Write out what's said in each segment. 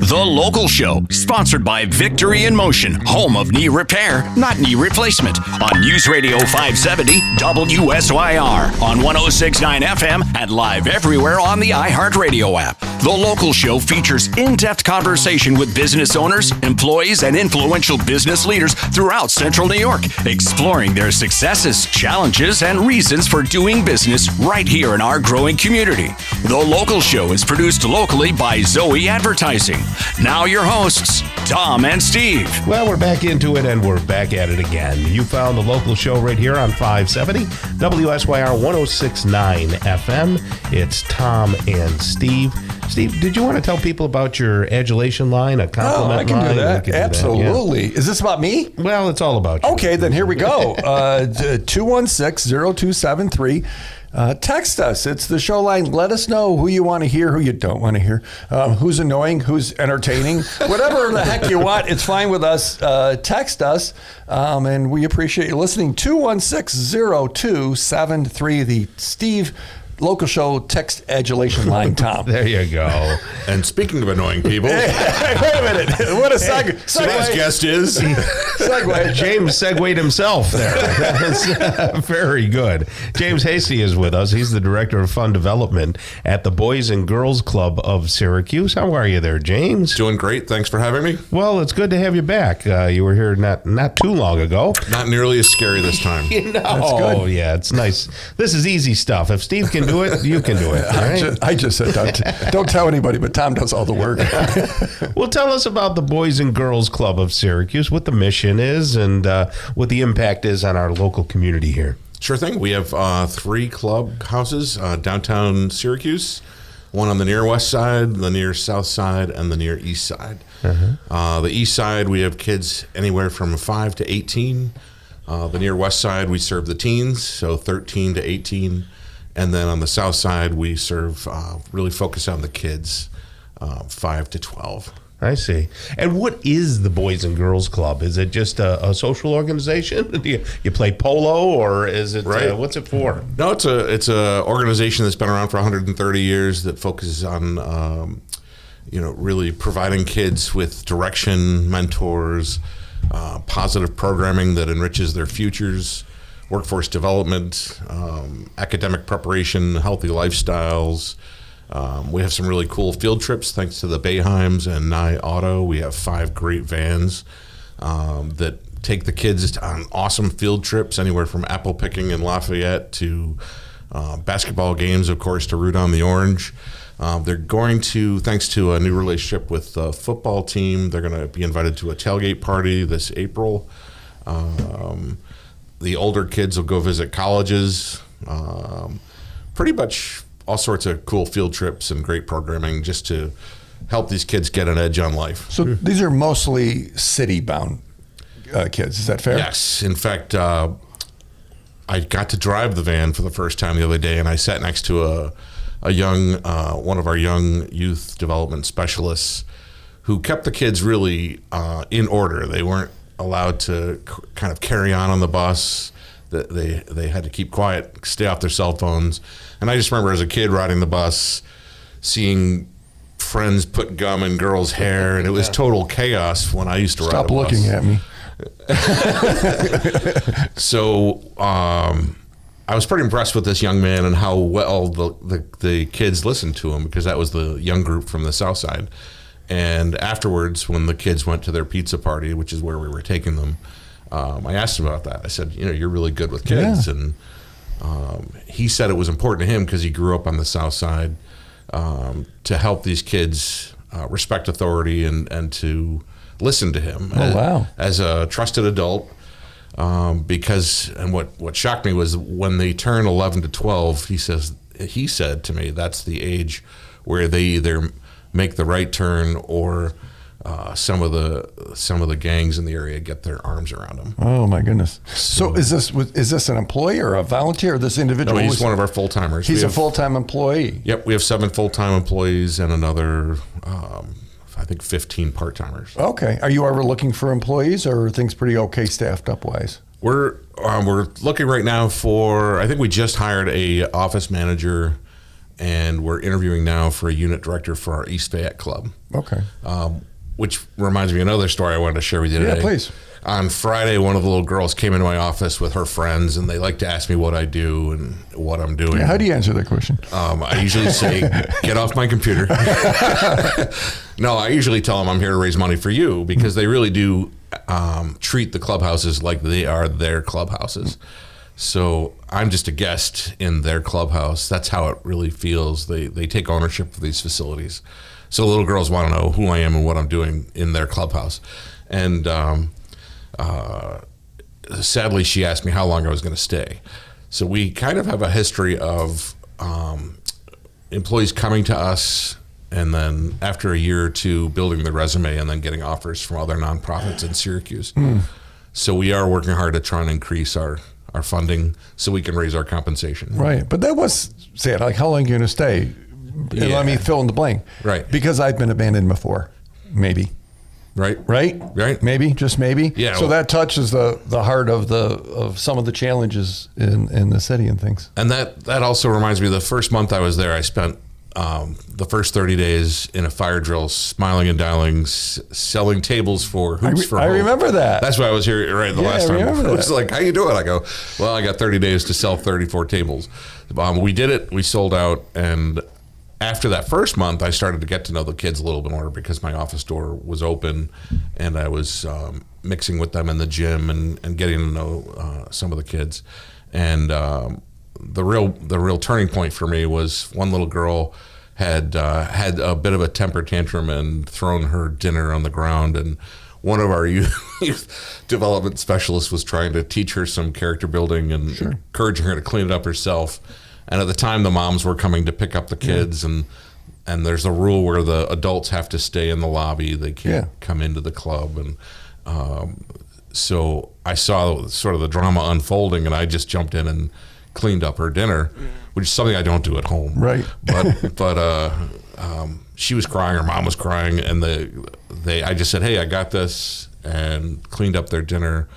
The Local Show, sponsored by Victory in Motion, home of knee repair, not knee replacement, on News Radio 570 WSYR, on 106.9 FM, and live everywhere on the iHeartRadio app. The Local Show features in-depth conversation with business owners, employees, and influential business leaders throughout Central New York, exploring their successes, challenges, and reasons for doing business right here in our growing community. The Local Show is produced locally by Zoe Advertising. Now your hosts, Tom and Steve. Well, we're back into it, and we're back at it again. You found The Local Show right here on 570 WSYR 106.9 FM. It's Tom and Steve. Steve, did you want to tell people about your adulation line, a compliment line? I can do that. Absolutely. Is this about me? Well, it's all about you. Okay, then here we go. 216-0273. Text us. It's the show line. Let us know who you want to hear, who you don't want to hear, who's annoying, who's entertaining, whatever the heck you want. It's fine with us. Text us, and we appreciate you listening. 216-0273. The Steve Local Show text adulation line, Tom. There you go. And speaking of annoying people, Hey, wait a minute. What a segue. today's guest is Segue. James segued himself there. That's very good. James Hastie is with us. He's the Director of Fund Development at the Boys and Girls Club of Syracuse. How are you there, James? doing great. Thanks for having me. Well, it's good to have you back. You were here not too long ago. Not nearly as scary this time. That's good. Oh, yeah, it's nice. This is easy stuff. If Steve can do it, you can do it. Right? I just said, don't tell anybody, but Tom does all the work. Well, tell us about the Boys and Girls Club of Syracuse, what the mission is, and what the impact is on our local community here. Sure thing. We have 3 club houses downtown Syracuse, one on the near west side, the near south side, and the near east side. The east side, we have kids anywhere from 5 to 18. The near west side, we serve the teens, so 13 to 18. And then on the south side, we serve, really focus on the kids, 5 to 12. I see. And what is the Boys and Girls Club? Is it just a social organization? Do you play polo, or is it Right. what's it for? No, it's a organization that's been around for 130 years that focuses on, really providing kids with direction, mentors, positive programming that enriches their futures, workforce development, academic preparation, healthy lifestyles. We have some really cool field trips thanks to the Bayheims and Nye Auto. We have 5 great vans that take the kids on awesome field trips, anywhere from apple picking in Lafayette to basketball games, of course, to root on the orange. They're going to, thanks to a new relationship with the football team, they're going to be invited to a tailgate party this April. The older kids will go visit colleges. Pretty much all sorts of cool field trips and great programming just to help these kids get an edge on life. So these are mostly city-bound kids. Is that fair? Yes. In fact, I got to drive the van for the first time the other day, and I sat next to a young, one of our young youth development specialists who kept the kids really in order. They weren't allowed to kind of carry on the bus. They had to keep quiet, stay off their cell phones. And I just remember as a kid riding the bus, seeing friends put gum in girls' hair, and it was total chaos when I used to ride a bus. Stop looking at me. So I was pretty impressed with this young man and how well the kids listened to him, because that was the young group from the south side. And afterwards, when the kids went to their pizza party, which is where we were taking them, I asked him about that. I said, you're really good with kids. Yeah. And he said it was important to him because he grew up on the south side, to help these kids respect authority and to listen to him as a trusted adult. Because, and what shocked me was when they turned 11 to 12, he said to me, that's the age where they either make the right turn or some of the gangs in the area get their arms around them. Oh my goodness! So is this an employee or a volunteer? Or this individual? No, he's one of our full timers. He's a full-time employee. Yep, we have 7 full-time employees and another, I think, 15 part-timers. Okay. Are you ever looking for employees, or are things pretty okay staffed up wise? We're looking right now for. I think we just hired a office manager and we're interviewing now for a unit director for our East Fayette Club. Okay. Which reminds me of another story I wanted to share with you today. Yeah, please. On Friday, one of the little girls came into my office with her friends, and they like to ask me what I do and what I'm doing. How do you answer that question? I usually say, get off my computer. No, I usually tell them I'm here to raise money for you, because they really do treat the clubhouses like they are their clubhouses. So I'm just a guest in their clubhouse. That's how it really feels. They take ownership of these facilities. So little girls want to know who I am and what I'm doing in their clubhouse. And sadly, she asked me how long I was going to stay. So we kind of have a history of employees coming to us and then after a year or two building their resume and then getting offers from other nonprofits in Syracuse. So we are working hard to try and increase our funding so we can raise our compensation. Right. But that was sad. Like, how long are you going to stay? Yeah. Let me fill in the blank. Right. Because I've been abandoned before. Maybe. Right. Right. Maybe, just maybe. Yeah. So that touches the heart of some of the challenges in the city and things. And that also reminds me, the first month I was there, I spent the first 30 days in a fire drill, smiling and dialing, selling tables for Hoops for I Hope. remember that. That's why I was here the last time. I remember It was that. like, how you doing? I go, well, I got 30 days to sell 34 tables. We did it. We sold out. And after that first month, I started to get to know the kids a little bit more because my office door was open and I was mixing with them in the gym and getting to know some of the kids. And the real turning point for me was one little girl had a bit of a temper tantrum and thrown her dinner on the ground, and one of our youth development specialists was trying to teach her some character building and encouraging her to clean it up herself. And at the time, the moms were coming to pick up the kids, and there's a rule where the adults have to stay in the lobby; they can't come into the club. And so I saw sort of the drama unfolding, and I just jumped in and cleaned up her dinner, which is something I don't do at home. Right. But she was crying, her mom was crying, and I just said, "Hey, I got this," and cleaned up their dinner.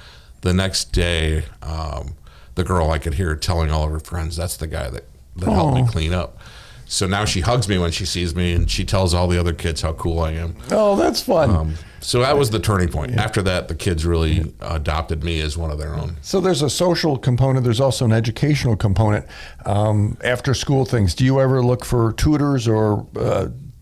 The next day, the girl, I could hear her telling all of her friends, "That's the guy that helped me clean up." So now she hugs me when she sees me, and she tells all the other kids how cool I am. Oh, that's fun. So that was the turning point. After that, the kids really adopted me as one of their own. So there's a social component. There's also an educational component. After school things, do you ever look for tutors or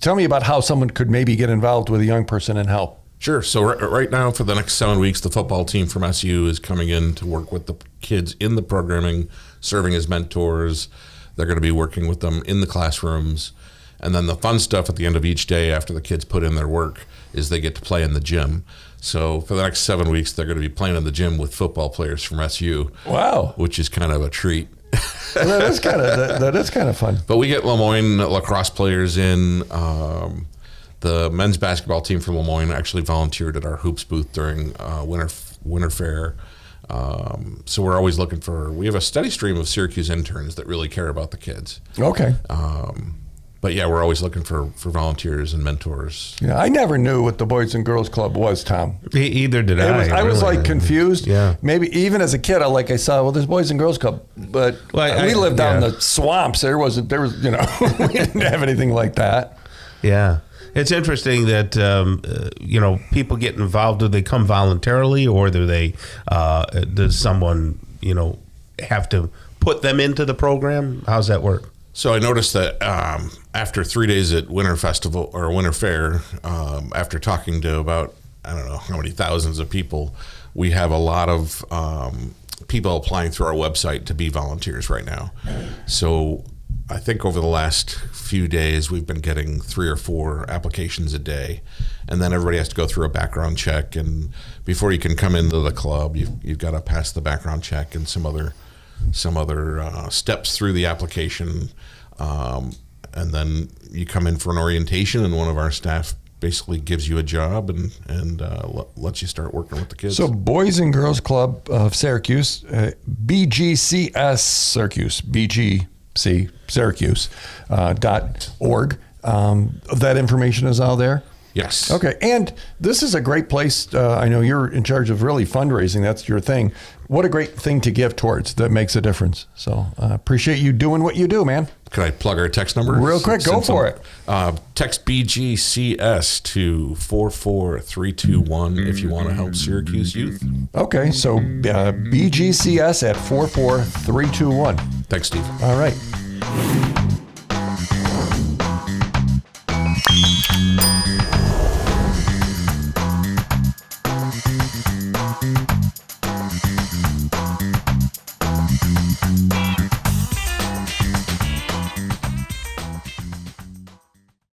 tell me about how someone could maybe get involved with a young person and help? Sure. So right now, for the next 7 weeks, the football team from SU is coming in to work with the kids in the programming, serving as mentors. They're going to be working with them in the classrooms. And then the fun stuff at the end of each day after the kids put in their work is they get to play in the gym. So for the next 7 weeks, they're going to be playing in the gym with football players from SU. Wow. Which is kind of a treat. that is kind of fun. But we get Lemoyne lacrosse players in. The men's basketball team from Lemoyne actually volunteered at our hoops booth during winter fair. So we're always looking we have a steady stream of Syracuse interns that really care about the kids. Okay. But yeah, we're always looking for volunteers and mentors. Yeah, I never knew what the Boys and Girls Club was, Tom. Either did I. I was like confused. Yeah. Maybe even as a kid, I saw, well, there's Boys and Girls Club, but we lived down in the swamps. There was, we didn't have anything like that. Yeah. It's interesting that, people get involved. Do they come voluntarily, or does someone, have to put them into the program? How's that work? So I noticed that after 3 days at Winter Festival or Winter Fair, after talking to about, I don't know how many thousands of people, we have a lot of people applying through our website to be volunteers right now. So I think over the last few days, we've been getting 3 or 4 applications a day, and then everybody has to go through a background check. And before you can come into the club, you've got to pass the background check and some other steps through the application. And then you come in for an orientation, and one of our staff basically gives you a job and lets you start working with the kids. So Boys and Girls Club of Syracuse, BGCS Syracuse, BGC Syracuse.org. That information is all there? Yes. Okay, and this is a great place. I know you're in charge of really fundraising. That's your thing. What a great thing to give towards that makes a difference. So appreciate you doing what you do, man. Can I plug our text number? Real quick, go for it. Text BGCS to 44321 if you want to help Syracuse youth. Okay, so BGCS at 44321. Thanks, Steve. All right.